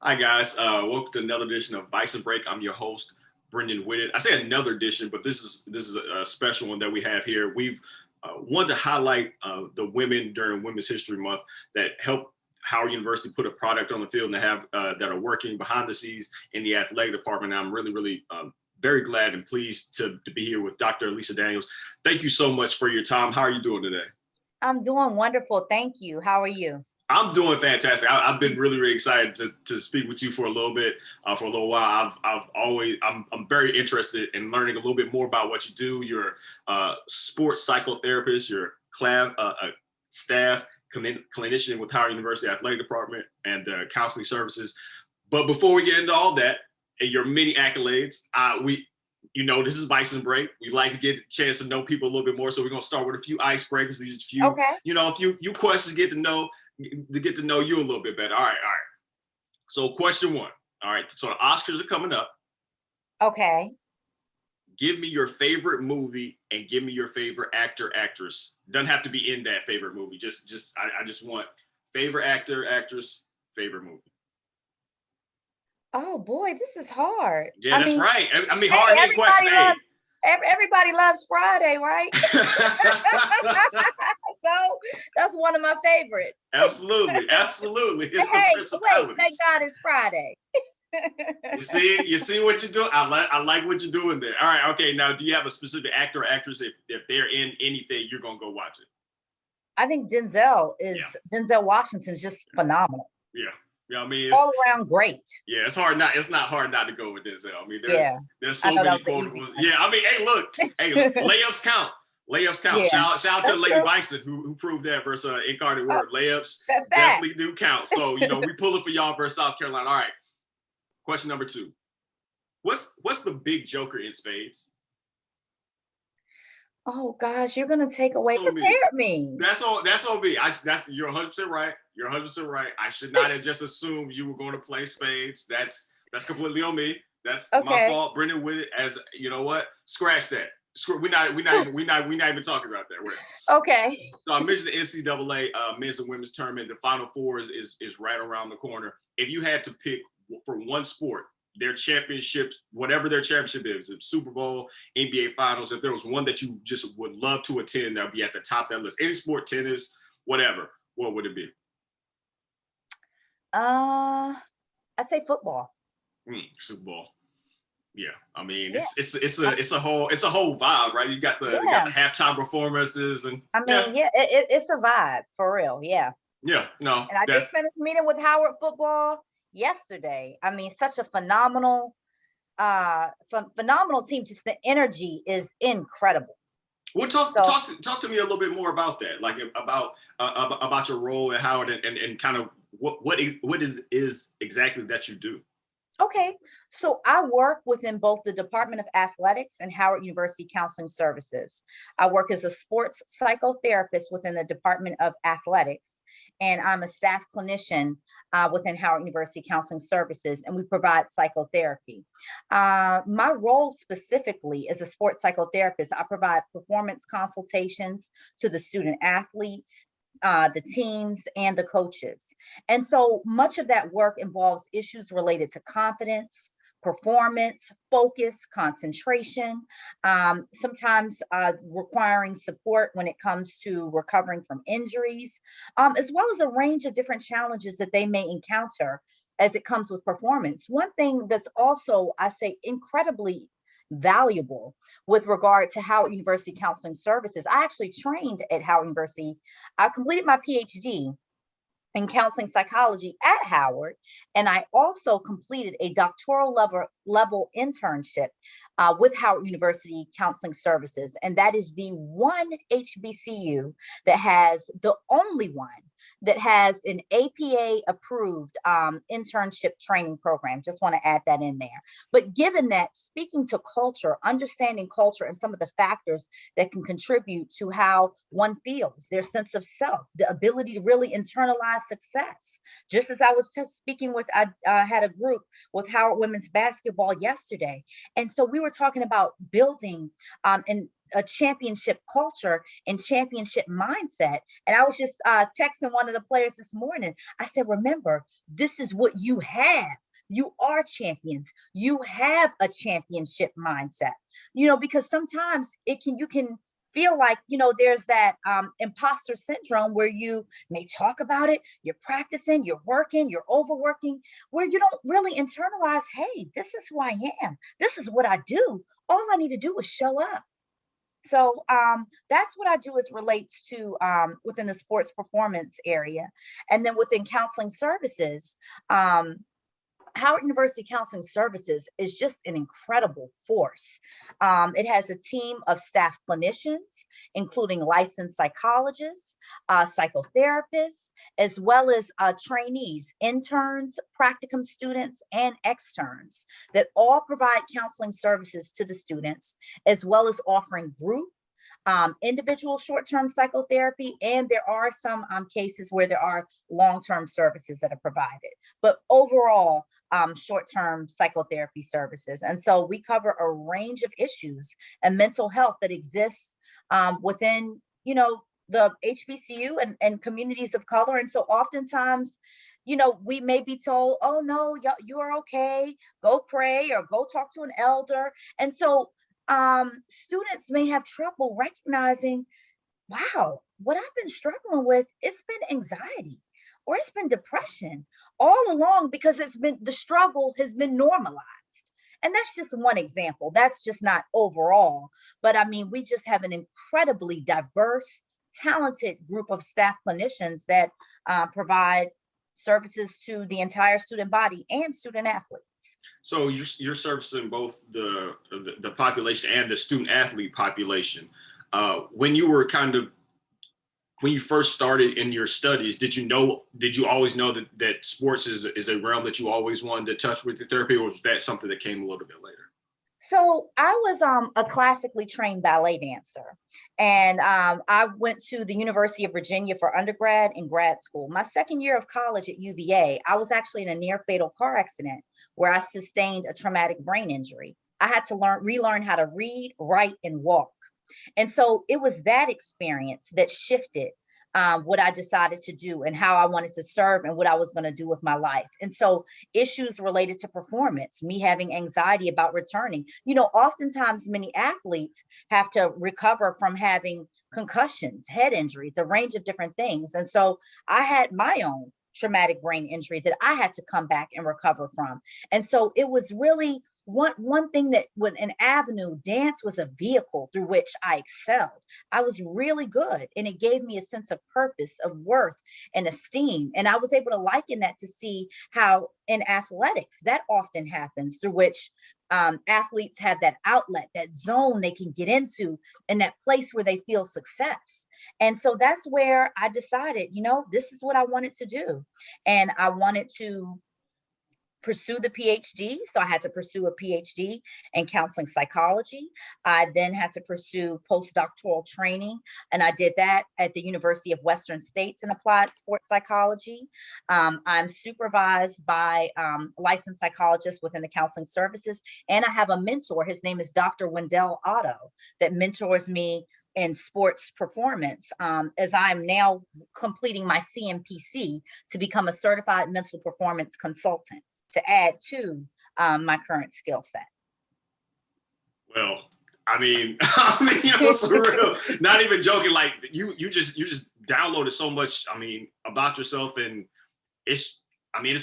Hi guys, welcome to another edition of Bison Break. I'm your host, Brendan Whitted. I say another edition, but this is a special one that we have here. We've wanted to highlight the women during Women's History Month that help Howard University put a product on the field and have that are working behind the scenes in the athletic department. And I'm really very glad and pleased to be here with Dr. Lisa Daniels. Thank you so much for your time. How are you doing today? I'm doing wonderful. Thank you. How are you? I'm doing fantastic. I've been really excited to speak with you for a little bit, for a little while. I'm very interested in learning a little bit more about what you do. You're a sports psychotherapist, you're staff clinician with Howard University Athletic Department and counseling services. But before we get into all that and your many accolades, this is Bison Break. We like to get a chance to know people a little bit more. So we're gonna start with a few icebreakers. These few, a few questions to get to know you a little bit better. All right. So question one. All right. So the Oscars are coming up. Okay. Give me your favorite movie and give me your favorite actor, actress. Doesn't have to be in that favorite movie. I just want favorite actor, actress, favorite movie. Oh boy, this is hard. Yeah, that's right. I mean, hard-hitting questions. Everybody loves Friday, right? So that's one of my favorites. Absolutely. It's wait, thank God it's Friday. You see what you're doing? I like what you're doing there. All right, okay. Now, do you have a specific actor or actress if they're in anything, you're gonna go watch it? I think Denzel Washington is just phenomenal. Yeah, I mean, all around great. Yeah, it's not hard not to go with Denzel. I mean, there's so many quotables. Yeah, I mean, layups count. Layups count. Yeah, shout out to Lady Bison who proved that versus Incarnate Word. Layups definitely do count. So we pull it for y'all versus South Carolina. All right. Question number 2. What's the big joker in spades? Oh gosh, you're gonna take away. Prepare me. That's on me. You're 100% right. You're 100% right. I should not have just assumed you were going to play spades. That's completely on me. That's my fault. Brendan Whitted, as you know what? Scratch that. We're not even talking about that. Okay. So I mentioned the NCAA men's and women's tournament. The Final Four is right around the corner. If you had to pick for one sport, their championships, whatever their championship is, Super Bowl, NBA Finals, if there was one that you just would love to attend, that would be at the top of that list. Any sport, tennis, whatever, what would it be? I'd say football. Super Bowl. Yeah, I mean, it's a whole vibe, right? You got the halftime performances, and it's a vibe for real. Yeah. Yeah, no. And I just finished a meeting with Howard football yesterday. I mean, such a phenomenal team. Just the energy is incredible. Well, talk to me a little bit more about that, like about your role at Howard and kind of what is exactly that you do. Okay, so I work within both the Department of Athletics and Howard University Counseling Services. I work as a sports psychotherapist within the Department of Athletics, and I'm a staff clinician within Howard University Counseling Services, and we provide psychotherapy. My role specifically as a sports psychotherapist, I provide performance consultations to the student athletes, the teams, and the coaches. And so much of that work involves issues related to confidence, performance, focus, concentration, sometimes requiring support when it comes to recovering from injuries, as well as a range of different challenges that they may encounter as it comes with performance. One thing that's also, I say, incredibly valuable with regard to Howard University Counseling Services. I actually trained at Howard University. I completed my PhD in counseling psychology at Howard, and I also completed a doctoral level internship with Howard University Counseling Services, and that is the one HBCU that has the only one that has an APA approved internship training program. Just want to add that in there. But given that, speaking to culture, understanding culture and some of the factors that can contribute to how one feels, their sense of self, the ability to really internalize success. Just as I was just speaking with, I had a group with Howard Women's Basketball yesterday. And so we were talking about building and a championship culture and championship mindset. And I was just texting one of the players this morning. I said, remember, this is what you have. You are champions. You have a championship mindset. Because sometimes you can feel like, there's that imposter syndrome where you may talk about it, you're practicing, you're working, you're overworking, where you don't really internalize, hey, this is who I am. This is what I do. All I need to do is show up. So that's what I do as relates to within the sports performance area. And then within counseling services, Howard University Counseling Services is just an incredible force. It has a team of staff clinicians, including licensed psychologists, psychotherapists, as well as trainees, interns, practicum students, and externs that all provide counseling services to the students, as well as offering group individual short-term psychotherapy, and there are some cases where there are long-term services that are provided. But overall, short-term psychotherapy services. And so we cover a range of issues and mental health that exists within, the HBCU and communities of color. And so oftentimes, we may be told, oh no, you are okay, go pray or go talk to an elder. And so students may have trouble recognizing, wow, what I've been struggling with, it's been anxiety or it's been depression all along, because the struggle has been normalized. And that's just one example. That's just not overall. But I mean, we just have an incredibly diverse, talented group of staff clinicians that provide services to the entire student body and student athletes. So you're servicing both the population and the student athlete population. When you first started in your studies, did you always know that sports is a realm that you always wanted to touch with your therapy, or was that something that came a little bit later? So I was a classically trained ballet dancer, and I went to the University of Virginia for undergrad and grad school. My second year of college at UVA, I was actually in a near fatal car accident where I sustained a traumatic brain injury. I had to relearn how to read, write, and walk. And so it was that experience that shifted what I decided to do and how I wanted to serve and what I was going to do with my life. And so issues related to performance, me having anxiety about returning, oftentimes many athletes have to recover from having concussions, head injuries, a range of different things. And so I had my own traumatic brain injury that I had to come back and recover from. And so it was really one thing that, when an avenue, dance was a vehicle through which I excelled. I was really good, and it gave me a sense of purpose, of worth, and esteem. And I was able to liken that to see how in athletics that often happens, through which athletes have that outlet, that zone they can get into, and that place where they feel success. And so that's where I decided, this is what I wanted to do. And I wanted to pursue the PhD. So I had to pursue a PhD in counseling psychology. I then had to pursue postdoctoral training, and I did that at the University of Western States in applied sports psychology. I'm supervised by licensed psychologists within the counseling services, and I have a mentor. His name is Dr. Wendell Otto, that mentors me in sports performance, as I'm now completing my CMPC to become a certified mental performance consultant, to add to my current skill set. Well, I mean, for real, not even joking. Like you just downloaded so much. I mean, about yourself, and it's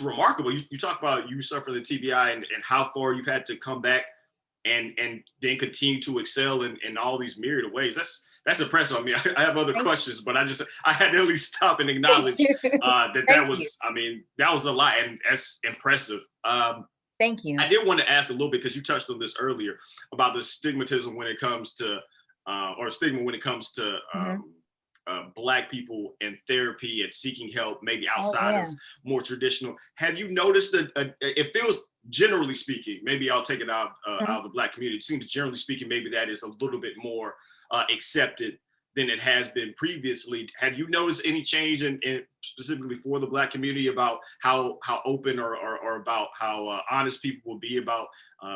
remarkable. You talk about you suffer the TBI and how far you've had to come back and then continue to excel in all these myriad of ways. That's impressive. I mean, I have other questions, but I had to at least stop and acknowledge that was a lot, and that's impressive. Thank you. I did want to ask a little bit, because you touched on this earlier, about the stigmatism when it comes to, or stigma when it comes to Black people in therapy and seeking help, maybe outside of more traditional. Have you noticed that it feels, generally speaking, maybe I'll take it out of the Black community, it seems generally speaking, maybe that is a little bit more accepted than it has been previously. Have you noticed any change in specifically for the Black community about how open or about how honest people will be about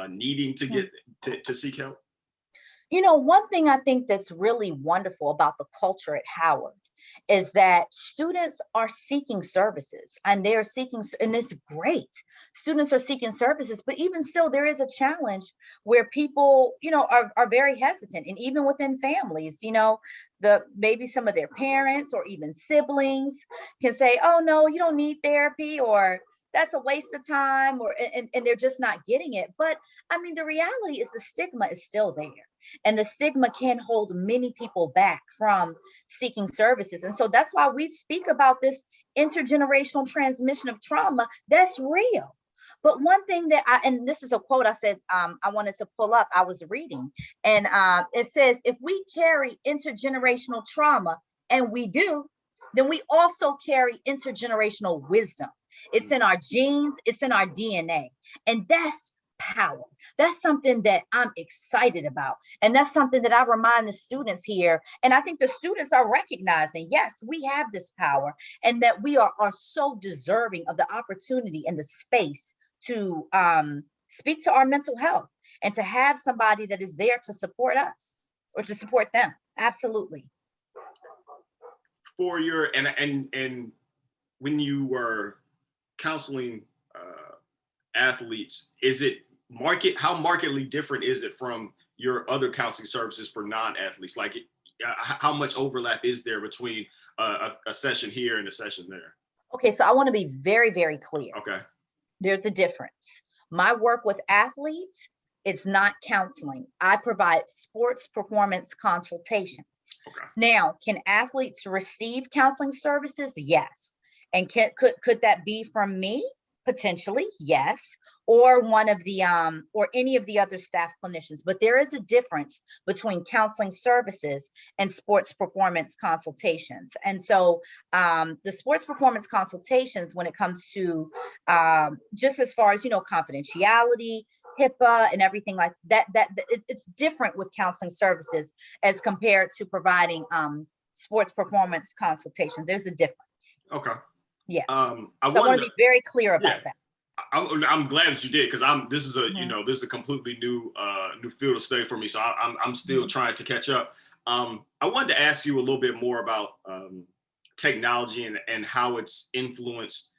needing to get to seek help? One thing I think that's really wonderful about the culture at Howard is that students are seeking services and they're seeking, and it's great. Students are seeking services, but even still, there is a challenge where people, are very hesitant. And even within families, maybe some of their parents or even siblings can say, oh, no, you don't need therapy, or that's a waste of time, or and they're just not getting it. But I mean, the reality is the stigma is still there. And the stigma can hold many people back from seeking services. And so that's why we speak about this intergenerational transmission of trauma. That's real. But one thing and this is a quote I said, I wanted to pull up, I was reading, and it says, if we carry intergenerational trauma, and we do, then we also carry intergenerational wisdom. It's in our genes, it's in our DNA. And that's power. That's something that I'm excited about. And that's something that I remind the students here. And I think the students are recognizing, yes, we have this power, and that we are so deserving of the opportunity and the space to speak to our mental health and to have somebody that is there to support us or to support them. Absolutely. For your, and when you were counseling athletes, is it how markedly different is it from your other counseling services for non-athletes? Like, how much overlap is there between a session here and a session there? Okay, so I want to be very, very clear. Okay. There's a difference. My work with athletes, it's not counseling. I provide sports performance consultations. Okay. Now, can athletes receive counseling services? Yes. And could that be from me? Potentially, yes, or one of the or any of the other staff clinicians. But there is a difference between counseling services and sports performance consultations. And so the sports performance consultations, when it comes to just as far as confidentiality, HIPAA, and everything like that, it's different with counseling services as compared to providing sports performance consultations. There's a difference. Okay. Yes. I want to be very clear about that. I'm glad that you did, because this is a completely new field of study for me. So I'm still trying to catch up. I wanted to ask you a little bit more about technology and how it's influenced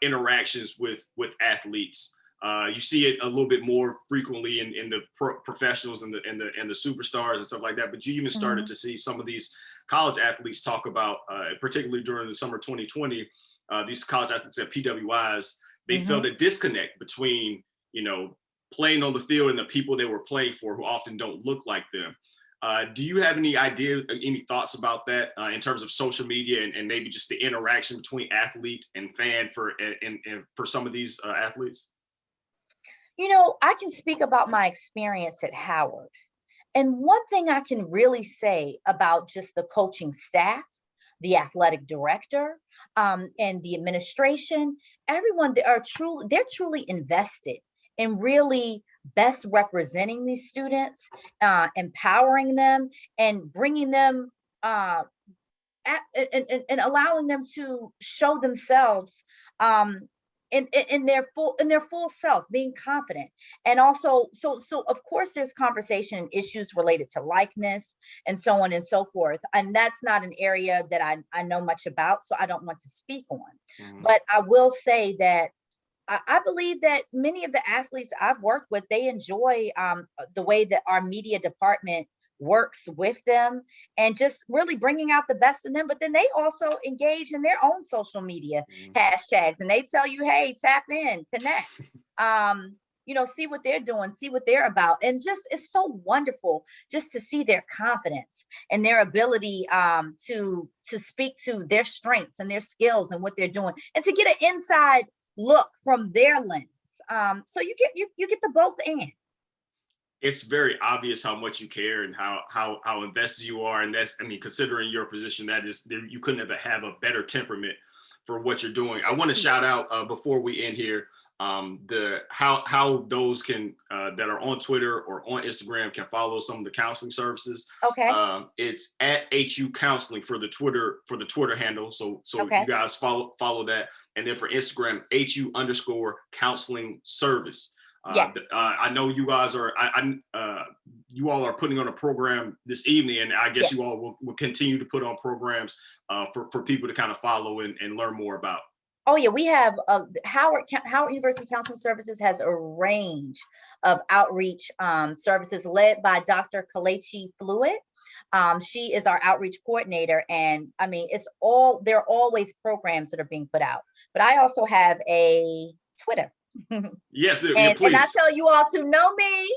interactions with athletes. You see it a little bit more frequently in the professionals and the superstars and stuff like that. But you even started to see some of these college athletes talk about, particularly during the summer 2020, these college athletes at PWIs, they felt a disconnect between, playing on the field and the people they were playing for, who often don't look like them. Do you have any idea, any thoughts about that in terms of social media and maybe just the interaction between athlete and fan for some of these athletes? I can speak about my experience at Howard. And one thing I can really say about just the coaching staff, the athletic director, and the administration, everyone, they're truly invested in really best representing these students, empowering them, and bringing them and allowing them to show themselves in their full self, being confident. And also, so of course there's conversation and issues related to likeness and so on and so forth, and that's not an area that I know much about, so I don't want to speak on. But I will say that I believe that many of the athletes I've worked with, they enjoy the way that our media department works with them and just really bringing out the best in them. But then they also engage in their own social media hashtags, and they tell you, hey, tap in, connect, see what they're doing, see what they're about. And just, it's so wonderful just to see their confidence and their ability to speak to their strengths and their skills and what they're doing, and to get an inside look from their lens. So you get the both end. It's very obvious how much you care and how invested you are. And that's, considering your position, that is, you couldn't have a better temperament for what you're doing. I want to shout out before we end here, how those can that are on Twitter or on Instagram can follow some of the counseling services. Okay. It's at HU Counseling for the Twitter handle. So okay. You guys follow that. And then for Instagram, HU_counseling service. Yes. I know you guys are, you all are putting on a program this evening, and I guess Yes. you all will continue to put on programs for people to kind of follow and learn more about. Oh yeah, we have Howard University Counseling Services has a range of outreach services led by Dr. Kalechi Fluid. She is our outreach coordinator, and I mean, there are always programs that are being put out. But I also have a Twitter. Yes, yeah, And I please. tell you all to know me.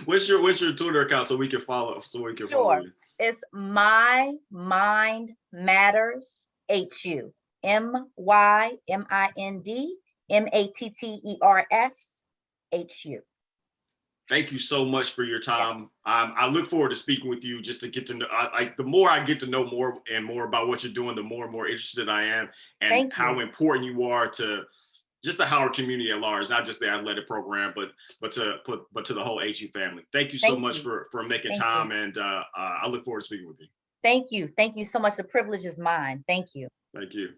What's your Twitter account so we can follow follow Sure. you? It's My Mind Matters HU. MYMINDMATTERS Thank you so much for your Yeah. time. I look forward to speaking with you just to get to know. The more I get to know more and more about what you're doing, the more and more interested I am, and Thank how you. important you are to just the Howard community at large, not just the athletic program, but to the whole HU family. Thank you so Thank much you. for making Thank you. time, and I look forward to speaking with you. Thank you. Thank you so much. The privilege is mine. Thank you. Thank you.